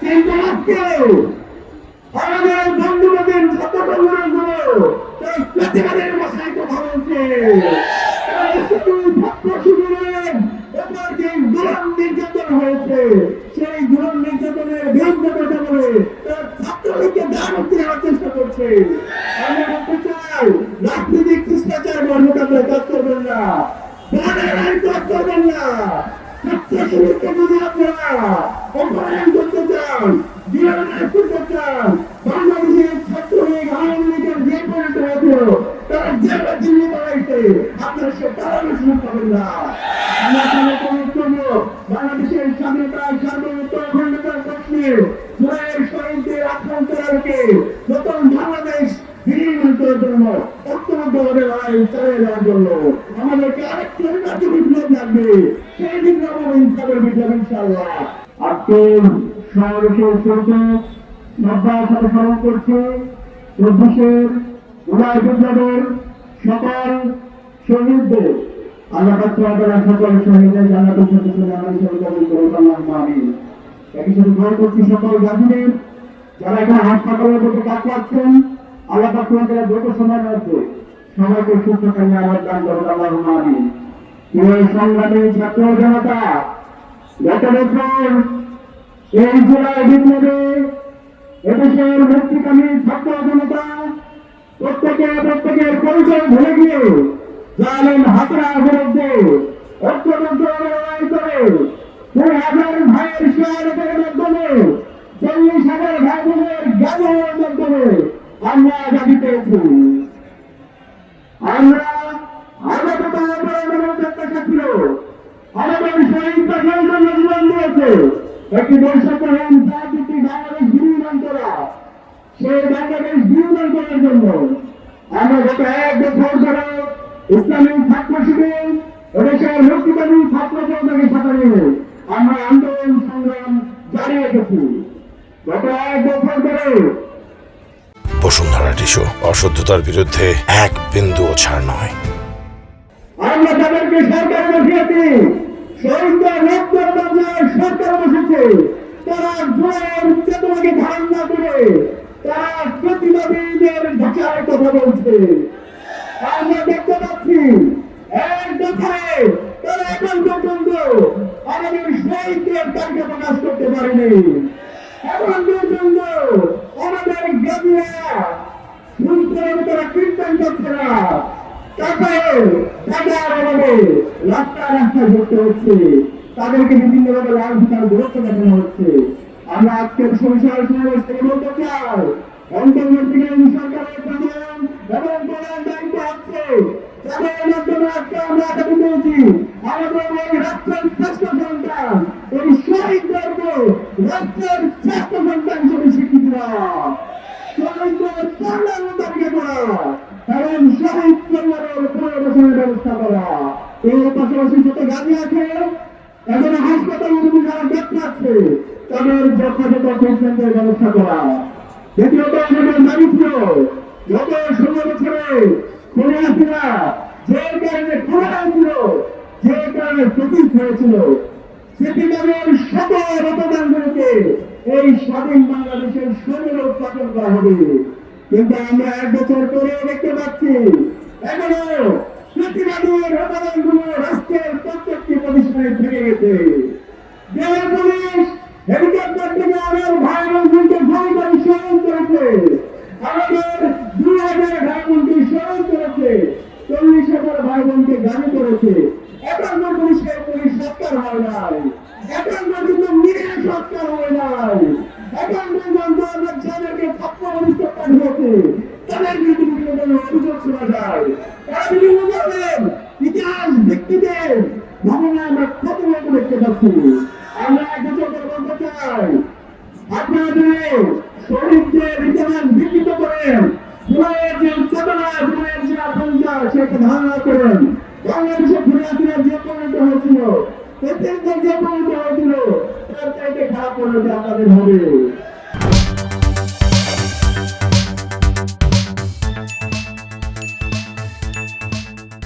কিন্তু আজকে আমাদের বন্ধুবাদের ছাত্র সংগঠনগুলো প্রতিবাদের ভাষায় কথা বলছে। ছাত্র শিবিরের এবার যে জুলুম নির্যাতন হয়েছে সেই জুলুম নির্যাতনের বিরুদ্ধে কথা বলে তার ছাত্রলীগকে দায়মুক্তি দেওয়ার চেষ্টা করছে। আমরা বলতে চাই রাজনৈতিক শিষ্টাচার মোতাবেক কাজ করবেন না, বানের আইন কাজ করবেন না। ছাত্র শিবিরকে যদি আপনারা অপহরণ করতে চান, বিরোধী করতে চান, বাংলাদেশের ছাত্রলীগ আওয়ামী লীগের যে পরিণত হয়েছিল তারা যেভাবে দিল্লি বাড়াইছে আপনারা সে তারা শুরু করবেন না। বাংলাদেশের স্বাধীনতা সার্বভৌমত্ব অখণ্ডতার প্রশ্নে জুলাইয়ের শহীদদের আক্রান্তকে নতুন বাংলাদেশ বিনির্মাণ করার জন্য ঐক্যবদ্ধভাবে লড়াই চালিয়ে যাওয়ার জন্য আমাদেরকে আরেকটি নির্বাচনী বিপ্লব লাগবে। সেই বিপ্লব ইনসাফের বিপ্লব ইনশাআল্লাহ। আজকে সমাবেশের শুরুতে শ্রদ্ধার সাথে স্মরণ করছি ২৪-এর জুলাই বিপ্লবের সকল শহীদদের। আল্লাহ তাআলা সকল শহীদদের জান্নাতুল ফেরদৌসে আমাদের কবুল করুন, আল্লাহুম্মা আমিন। একই সাথে দোয়া করছি সকল গাজীদের যারা এখানে হাসপাতালের মধ্যে কাজ করছেন, আল্লাহ তাআলা দ্রুত সময়ের মধ্যে সবাইকে সুস্থতা নিরাপদ দান করুন, আল্লাহুম্মা আমিন। এই সংগ্রামী ছাত্র জনতা গত বছর এই জুলাই বিপ্লবে এদেশের মুক্তিকামী ছাত্র জনতা প্রত্যেকের পরিচয় ভুলে গিয়ে জালেম হাসিনার বিরুদ্ধে ঐক্যবদ্ধ লড়াই করে ২০০০ ভাইয়ের শাহাদাতের মাধ্যমে ৪০,০০০ ভাই বোনের জ্ঞানের মাধ্যমে আমরা আজাদী পেয়েছি। আমরা আমাদের প্রত্যাশা ছিল আমাদের শহীদরা সেই জন্য জীবন দিয়েছে একটি বৈষম্যহীন জাতিকে বাংলাদেশ বিনির্মাণ করা, সেই বাংলাদেশ বিনির্মাণ করার জন্য আমরা গত ১ বছর ধরে ইসলামিক ছাত্র শিবির এদেশের মুক্তিকামী ছাত্র জনতাকে সাথে নিয়ে আমরা আন্দোলন সংগ্রাম জারি রেখেছি। গত ১ বছর ধরে বসুন্ধরা টিস্যু অশুদ্ধতার বিরুদ্ধে এক বিন্দুও ছাড় নয়। আমরা তাদেরকে সরকার বসিয়েছি, শহীদদের রক্তের দরজায় সরকার বসেছে। তারা জুলাইয়ের চেতনাকে ধারণ না করে তারা প্রতিবাদীদের ভাষায় কথা বলছে। আমরা দেখতে পাচ্ছি এক দফায় তারা এখন পর্যন্ত আমাদের শহীদদের তালিকা প্রকাশ করতে পারেনি। এখন পর্যন্ত আমাদের গাজীরা তারা কীর্তন করছে না, রাস্তায় ঘুরতে হচ্ছে, তাদেরকে বিভিন্নভাবে লাল ভিতরে দূরত্ব দেখানো হচ্ছে। আমরা আজকের সমাবেশ থেকে বলতে চাই অন্তর্বর্তীকালীন সরকারের প্রধান এবং প্রধান দায়িত্ব আছে যাদের মাধ্যমে আজকে আমরা আশা পেয়েছি আমাদের এই রাষ্ট্রের শ্রেষ্ঠ সন্তান এই শহীদদেরকে রাষ্ট্রের শ্রেষ্ঠ সন্তান হিসেবে স্বীকৃতি দেওয়া, শহীদদের সম্মান তালিকা করা এবং শহীদ পরিবারের পুনর্বাসনের ব্যবস্থা করা। এর পাশাপাশি যত গাড়ি আছে এখন হাসপাতালে যদি যারা ব্যক্তি আছে তাদের যথাযথ ট্রিটমেন্টের ব্যবস্থা করা। দ্বিতীয়ত আমাদের দাবি ছিল গত ১৬ বছরে খুনে হাসিনা যে কারণে খুনে হয়েছিল, যে কারণে প্রতিষ্ঠ হয়েছিল, সেটিকারের সকল অবদানগুলোকে এই স্বাধীন বাংলাদেশের শরীরে উৎপাদন করা হবে। কিন্তু আমরা ১ বছর পরেও দেখতে পাচ্ছি এখনো প্রতিবাদীর অবদানগুলো রাষ্ট্রের প্রত্যেকটি প্রতিষ্ঠানে থেকে গেছে। জেলা পুলিশ হেলিকপ্টার থেকে আমার ভাই বোনকে গুলি করে শহীদ করেছে, আমাদের ২০০০ ভাই বোনকে শহীদ করেছে, ৪০,০০০ ভাই বোনকে গাড়ি করেছে। এখন পুলিশের পুলিশ সৎকার হয় নাই, এখন পর্যন্ত মিডিয়া সৎকার হয় নাই, এখন পর্যন্ত আমরা যাদেরকে থাপ্পড় হত্যা হয়েছে তাদের বিরুদ্ধে অভিযোগ শোনা যায়। তারা বিভিন্ন ধরনের ইতিহাস ব্যক্তিদের ভাবনা আমরা প্রতিনিয়ত দেখতে পাচ্ছি। আমরা এক বছর বলতে চাই আপনারা যদি শহীদদের ইতিহাস বিকৃত করেন, জুলাইয়ের যে চেতনা, জুলাইয়ের যে আকাঙ্ক্ষা সেটা ধারণা করেন, বাংলাদেশে ঘুরে আসিনা যে পরিণত হয়েছিল, প্রেসিডেন্টের যে পরিণত হয়েছিল তার চাইতে খারাপ পরিণতি আপনাদের হবে।